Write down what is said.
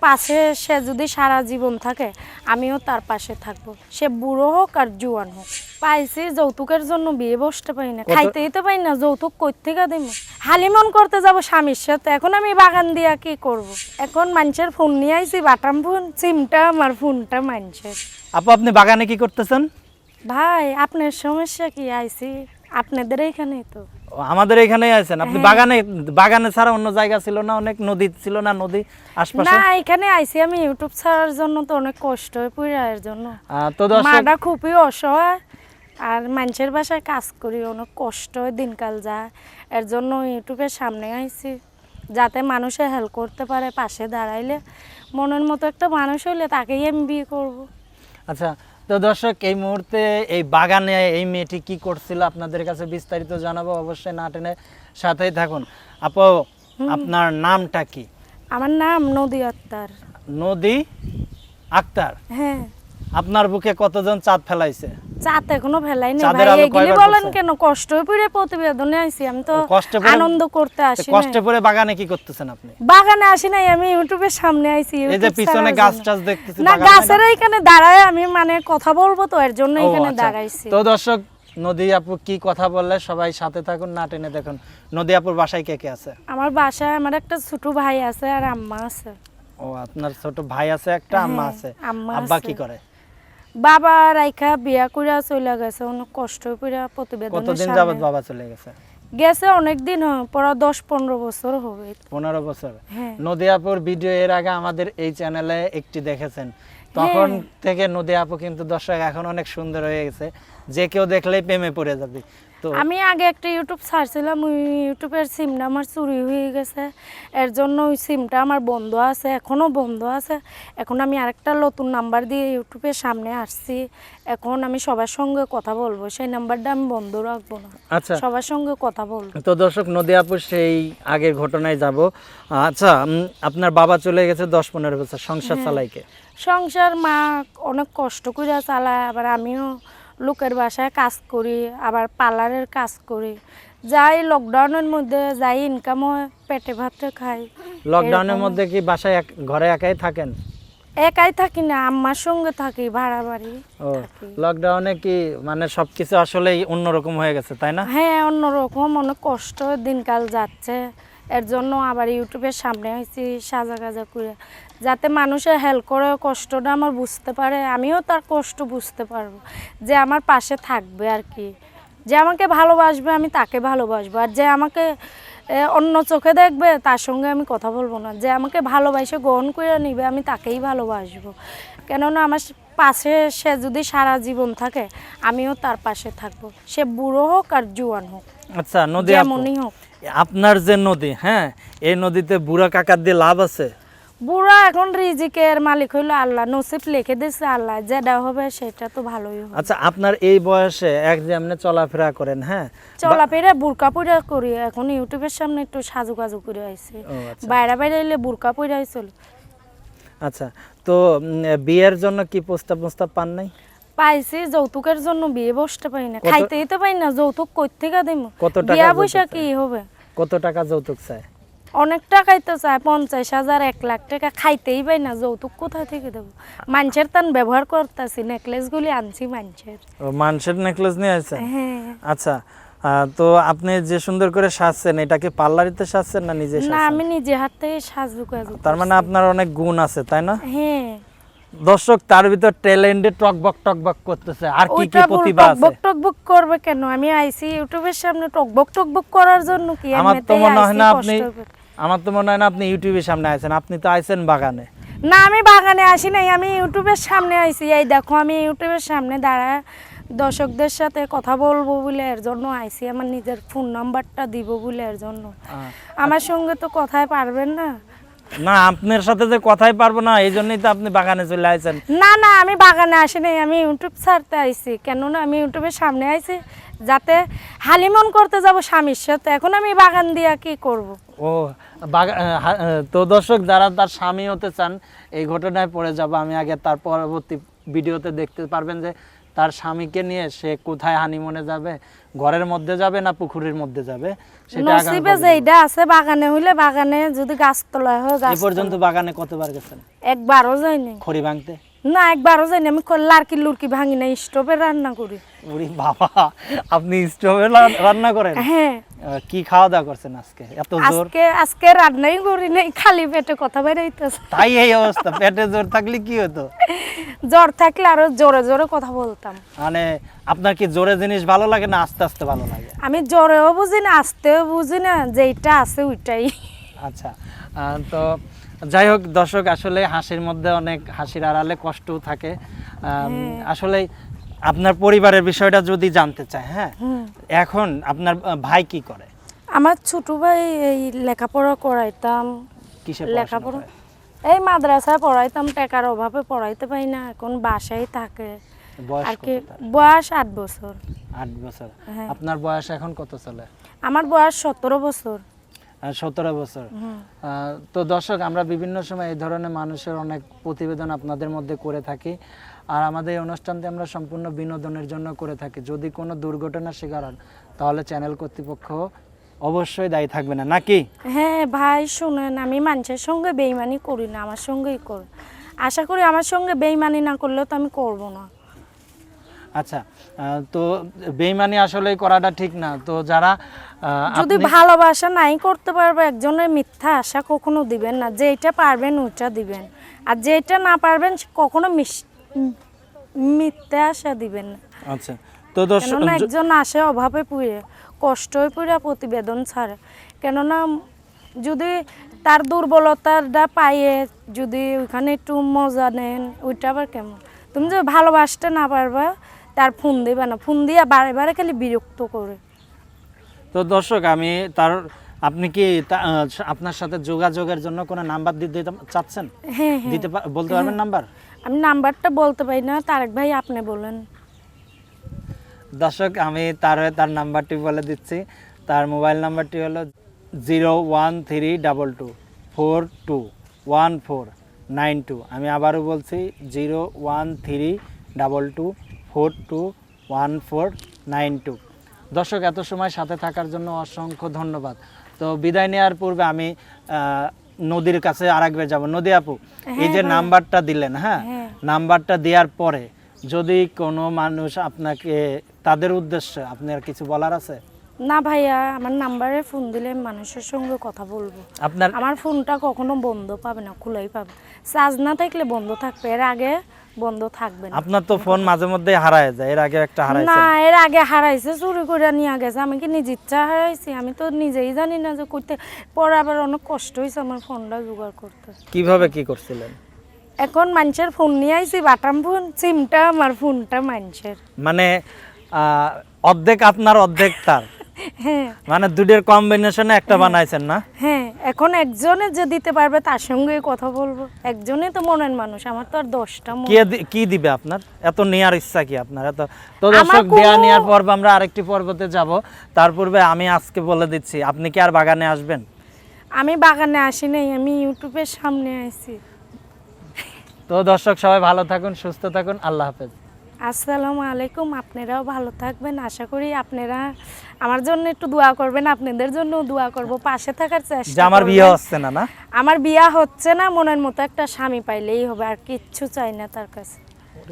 পাশে সে যদি সারা জীবন থাকে আমিও তার পাশে থাকবো, সে বুড়ো হোক আর জুয়ান হোক। পাইছি যৌতুকের জন্য বিয়ে বসতে পারি না, খাইতেই তো পারি না, যৌতুক কই থেকে দেবো? হালিমন করতে যাব স্বামীর সাথে, এখন আমি বাগান দিয়া কি করব? এখন মানুষের ফোন নিয়ে আইছি, বাটাম ফোন, সিমটা আমার, ফোনটা মানুষের। আপু আপনি বাগানে কি করতেছেন? ভাই আপনার সমস্যা কি? আইছি আপনাদের এইখানেই তো। আমাদের এখানেই আছেন আপনি? বাগানে ছাড়া অন্য জায়গা ছিল না? অনেক নদী ছিল না? নদী আশপাশে? না, এখানে আইছি আমি ইউটিউব ছাড়ার জন্য, তো অনেক কষ্ট হয় পুরার জন্য। তো দর্শক, মাটা খুবই অসহায়, আর মানুষের বাসায় কাজ করি, অনেক কষ্ট হয়, দিনকাল যায়। এর জন্য ইউটিউবের সামনে আইছি, যাতে মানুষে হেল্প করতে পারে, পাশে দাঁড়াইলে মনের মতো একটা মানুষ হইলে তাকেই আমি বিয়ে করবো। আচ্ছা তো দর্শক, এই মুহূর্তে এই বাগানে এই মেয়েটি কি করছিল আপনাদের কাছে বিস্তারিত জানাবো, অবশ্যই না টেনে সাথেই থাকুন। আপু আপনার নামটা কি? আমার নাম নদী আক্তার। নদী আক্তার। হ্যাঁ। আপনার বুকে কতজন চাঁদ ফেলাইছে? চাঁদ এখনো ফেলাই নাই চাঁদের ভাই, আলো এগুলি কয়বার বলেন পড়ছে? কেন? কষ্ট পড়ে প্রতিবেদনে আইছি আমি, তো আনন্দ করতে আসি নাই। কষ্টে পড়ে বাগানে কি করতেছেন আপনি? বাগানে আসি নাই, আমি ইউটিউবের সামনে আইছি। এই যে পিছনে গাছ টাছ দেখতেছি, না, বাগানে গাছের এইখানে দাঁড়ায় আমি মানে কথা বলবো, তো এর জন্য এখানে আচ্ছা। দাঁড়াইছি। তো দর্শক, নদী আপু কি কথা বললে সবাই সাথে থাকুন, না টেনে দেখুন। নদী আপুর বাসায় কে কে আছে? আমার বাসায় আমার একটা ছোট ভাই আছে আর আম্মা আছে। ও, আপনার ছোট ভাই আছে একটা, আম্মা হ্যাঁ, আছে। আম্মা আব্বা আছে। কি করে? বাবা রাইখা বিয়া কইরা চলে গেছে, অনেক কষ্ট করে প্রতিবেদনের কতদিন সামনে যাবত বাবা চলে গেছে? গেছে অনেক দিন, পড়া 10-15 বছর হবে। 15 বছর। হ্যাঁ। নদী আপুর ভিডিও এর আগে আমাদের এই চ্যানেলে একটি দেখেছেন, তখন থেকে নদী আপু কিন্তু দর্শক এখন অনেক সুন্দর হয়ে গেছে, যে কেউ দেখলেই প্রেমে পড়ে যাবে। তো আমি আগে একটা ইউটিউব ছাড়ছিলাম, ওই ইউটিউবের সিমটা আমার চুরি হয়ে গেছে, এর জন্য ওই সিমটা আমার বন্ধ আছে, এখনও বন্ধ আছে। এখন আমি আরেকটা নতুন নাম্বার দিয়ে ইউটিউবের সামনে আসছি, এখন আমি সবার সঙ্গে কথা বলবো, সেই নাম্বারটা আমি বন্ধ রাখবো না। আচ্ছা, সবার সঙ্গে কথা বলবো। তো দর্শক, নদী আপু সেই আগের ঘটনায় যাব। আচ্ছা, আপনার বাবা চলে গেছে 10-15 বছর, সংসার চালাইকে? সংসার মা অনেক কষ্ট করে চালায়, আবার আমিও লোকের বাসায় কাজ করি, আবার পার্লারের কাজ করি, যাই লকডাউনের মধ্যে যাই ইনকাম হয়, পেটে ভাতে খাই। লকডাউনের মধ্যে কি বাসায় ঘরে একাই থাকেন? একাই থাকি না, আম্মার সঙ্গে থাকি, ভাড়া বাড়ি ও, থাকি। লকডাউনে কি মানে সবকিছু আসলেই অন্যরকম হয়ে গেছে, তাই না? হ্যাঁ, অন্যরকম, অনেক কষ্ট, দিনকাল যাচ্ছে। এর জন্য আবার ইউটিউবের সামনে হয়েছি সাজা গাজা করে, যাতে মানুষের হেল্প করে, কষ্টটা আমার বুঝতে পারে, আমিও তার কষ্ট বুঝতে পারবো, যে আমার পাশে থাকবে আর কি। যে আমাকে ভালোবাসবে আমি তাকে ভালোবাসবো, আর যে আমাকে অন্য চোখে দেখবে তার সঙ্গে আমি কথা বলবো না। যে আমাকে ভালোবাসে গ্রহণ করে নিবে আমি তাকেই ভালোবাসবো, কেননা আমার পাশে সে যদি সারা জীবন থাকে আমিও তার পাশে থাকবো, সে বুড়ো হোক আর জুয়ান হোক, আচ্ছা নদী আপু, যেমনই হোক। আপনার যে নদী, হ্যাঁ, এই নদীতে বুড়া কাকার দিয়ে লাভ আছে? বুড়া এখন রিজিকের মালিক হইলো আল্লাহ, নসিব লিখে দিচ্ছে আল্লাহ, যেটা হবে সেটা তো ভালোই হবে। আচ্ছা, আপনার এই বয়সে এক যে আপনি চলাফেরা করেন, হ্যাঁ, চলাফেরা বুরকা পইরা করি, এখন ইউটিউবের সামনে একটু সাজু কাজু করে আইছে, ও আচ্ছা। বাইরে বাইরে এলে বুরকা পইরা আইছিল। আচ্ছা, তো বিয়ের জন্য কি প্রস্তাব পান নাই? পাইছি, যৌতুকের জন্য বিয়ে বসতে পারি না, খাইতেই তো পারি না, যৌতুক কই থেকে দেবো? কত টাকা বিয়া যৌতুক বৈশা চায়? কি হবে? কত টাকা যৌতুক চায়? অনেক টাকাই তো চায়, 50,000, 1 লাখ টাকা, খাইতেই পাই না, যৌতুক কোথায় থেকে দেবো? মানুষের তান ব্যবহার করতেছি, নেকলেসগুলি আনছি মানুষের। ও, মানুষের নেকলেস নিয়ে আসছেন? হ্যাঁ। আচ্ছা, তো আপনি যে সুন্দর করে সাজছেন, এটা কি পার্লারিতে সাজছেন না নিজে না, সাজছেন? আমি নিজে হাত থেকে সাজু কাজু তার মানে আপনার অনেক গুণ আছে, তাই না? হ্যাঁ। দর্শক, তার ভিতর ট্যালেন্টে টকবক করতেছে, আর কি কি ওইটা প্রতিভা আছে? টকবক করবে কেন? আমি আইছি ইউটিউবের সামনে টকবক করার জন্য কি? আমার তো এমনিতেই মনে হয় আইছি না কষ্ট করে। আপনি ইউটিউবের সামনে আছেন, আপনি তো আইছেন বাগানে। না, আমি বাগানে আসি নাই, আমি ইউটিউবের সামনে আইছি। এই দেখো, আমি ইউটিউবের সামনে দাঁড়ায় দর্শকদের সাথে কথা বলবো বলে এর জন্য আইছি, আমার নিজের ফোন নাম্বারটা দিব বলে এর জন্য। আমার সঙ্গে তো কথাই পারবেন না। না, আপনার সাথে যে কথাই পারবো না, এই জন্যই তো আপনি বাগানে চলে আইছেন। না না, আমি বাগানে আসি নাই, আমি ইউটিউব ছাড়তে আইছি। কেননা আমি ইউটিউবের সামনে আইছি, যাতে হালিমন করতে যাব স্বামীর সাথে, এখন আমি বাগান দিয়া কি করব? ও, তো দর্শক, যারা তার স্বামী হতে চান, এই ঘটনায় পড়ে যাব আমি আগে, তার পরবর্তী ভিডিওতে দেখতে পারবেন যে তার স্বামীকে নিয়ে সে কোথায় হানিমুনে যাবে, ঘরের মধ্যে যাবে না পুকুরের মধ্যে যাবে, সেটা আগামী নসিবে যেইটা আছে বাগানে হইলে বাগানে, যদি গাছতলায় হয় এ গাছ। পর্যন্ত বাগানে কতবার গেছেন? একবারও যাইনি। খড়ি ভাঙতে? না, একবারও যাইনি। আমি লার্কি লুরকি ভাঙি না, স্টোভে রান্না করি। ওরে বাবা, আপনি স্টোভে রান্না করেন? হ্যাঁ। কি খাওয়া দাওয়া করছেন আজকে এত জোর? আজকে রান্নাই করি নাই, খালি পেটে কথা বেরাইতেছে। তাই এই অবস্থা? পেটে জোর থাকলে কি হতো? জ্বর থাকলে আরো জোরে জোরে কথা বলতাম। মানে আপনার কি জোরে জিনিস ভালো লাগে না আস্তে আস্তে ভালো লাগে? আমি জোরেও বুঝি না, আস্তেও বুঝি না, যেইটা আছে ওইটাই। আচ্ছা, তো যাই হোক দর্শক, আসলে হাসির মধ্যে অনেক হাসির আড়ালে কষ্টও থাকে। আসলে আপনার পরিবারের বিষয়টা যদি জানতে চাই, হ্যাঁ, এখন আপনার ভাই কি করে? আমার ছোট ভাই এই লেখাপড়া করাইতাম। কিসের লেখাপড়া লেখাপড়া? এই মাদ্রাসায় পড়াইতাম, টাকার অভাবে পড়াইতে পারি না, এখন বাসায় থাকে। বয়স আর কত কি, তার? বয়স 8 বছর। 8 বছর। হ্যাঁ। আপনার বয়স এখন কত চলে? আমার বয়স 17 বছর। 17 বছর। তো দর্শক, আমরা বিভিন্ন সময় এই ধরনের মানুষের অনেক প্রতিবেদন আপনাদের মধ্যে করে থাকি, আর আমাদের এই অনুষ্ঠানটি আমরা সম্পূর্ণ বিনোদনের জন্য করে থাকি। যদি কোনো দুর্ঘটনার শিকার হন তাহলে চ্যানেল কর্তৃপক্ষ অবশ্যই দায়ী থাকবে না, নাকি? হ্যাঁ ভাই শুনেন, আমি মানুষের সঙ্গে বেইমানি করি না, আমার সঙ্গেই করি। আশা করি আমার সঙ্গে বেইমানি না করলেও তো আমি করব না। আচ্ছা, তো বেইমানি আসলেই করাটা ঠিক না। তো যারা যদি ভালোবাসা নাই করতে পারবে, একজনের মিথ্যা আশা কখনো দিবেন না। যেটা পারবেন ওইটা দিবেন, আর যেটা না পারবেন কখনো মিথ্যা আশা দিবেন না। আচ্ছা, তো দর্শক, কেননা একজন আসে অভাবে পুড়ে, কষ্টই পুড়ে প্রতিবেদন ছাড়ে। কেননা যদি তার দুর্বলতাটা পাইয়ে যদি ওইখানে একটু মজা নেন, ওইটা আবার কেমন? তুমি যদি ভালোবাসতে না পারবা, তার ফোন দিবে না, ফোন দিয়ে বারে বারে খালি বিরক্ত করে। তো দর্শক, আপনি কি আপনার সাথে যোগাযোগের জন্য কোনো নাম্বার দিতে চাচ্ছেন? হ্যাঁ হ্যাঁ, বলতে পারবেন নাম্বার? আমি নাম্বারটা বলতে পারি না, তারেক ভাই আপনি বলেন। দর্শক, আমি তার নাম্বারটি বলে দিচ্ছি। তার মোবাইল নাম্বারটি হলো 01322421492। আমি আবারও বলছি 01322421492। দর্শক, এত সময় সাথে থাকার জন্য অসংখ্য ধন্যবাদ। তো বিদায় নেওয়ার পূর্বে আমি নদীর কাছে আরেকবার যাব। নদী আপু, এই যে নাম্বারটা দিলেন, হ্যাঁ, নাম্বারটা দেওয়ার পরে যদি কোনো মানুষ আপনাকে, তাদের উদ্দেশ্যে আপনার কিছু বলার আছে? না ভাইয়া, আমার নাম্বারে ফোন দিলে মানুষের সঙ্গে কথা বলবো। আমার ফোনটা কখনো বন্ধ পাবে না, খোলাই পাবে। চার্জ না থাকলে বন্ধ থাকবে, এর আগে বন্ধ থাকবে না। আপনার তো ফোন মাঝে মধ্যে হারায় যায়, এর আগে একটা হারাইছে? না, এর আগে হারাইছে, চুরি করে নিয়ে গেছে। আমি কি নিজ ইচ্ছা হারাইছি? আমি তো নিজেই জানি না যে করতে। পরে আবার অনেক কষ্ট হয়েছে আমার ফোনটা জোগাড় করতে। কিভাবে কি করছিলেন? এখন মানুষের ফোন নিয়ে আইছি, বাটাম ফোন, সিমটা আমার, ফোনটা মানুষের। মানে অর্ধেক আপনার অর্ধেক তার? হ্যাঁ, মানে দুটোর কম্বিনেশনে একটা বানাইছেন না? হ্যাঁ, এখন একজনে যে দিতে পারবে তার সঙ্গে কথা বলবো। একজনে তো মনের মানুষ, আমার তো আর 10টা মন। কি দিবে আপনার? এত নেয়ার ইচ্ছা কি আপনার এত? তো দর্শক, দেয়া নেয়ার পর্ব আমরা আরেকটি পর্বতে যাব। তার পূর্বে আমি আজকে বলে দিচ্ছি, আপনি কি আর বাগানে আসবেন? আমি বাগানে আসি নাই, আমি ইউটিউবের সামনে আইছি। তো দর্শক, সবাই ভালো থাকুন, সুস্থ থাকুন, আল্লাহ হাফেজ। আসসালামু আলাইকুম। আপনারাও ভালো থাকবেন। আশা করি আপনারা আমার জন্য একটু দোয়া করবেন, আপনাদের জন্য দোয়া করব, পাশে থাকার চেষ্টা যে আমার করবেন। বিয়ে হচ্ছে না? আমার বিয়া হচ্ছে না, মনের মতো একটা স্বামী পাইলেই হবে, আর কিচ্ছু চাই না তার কাছে।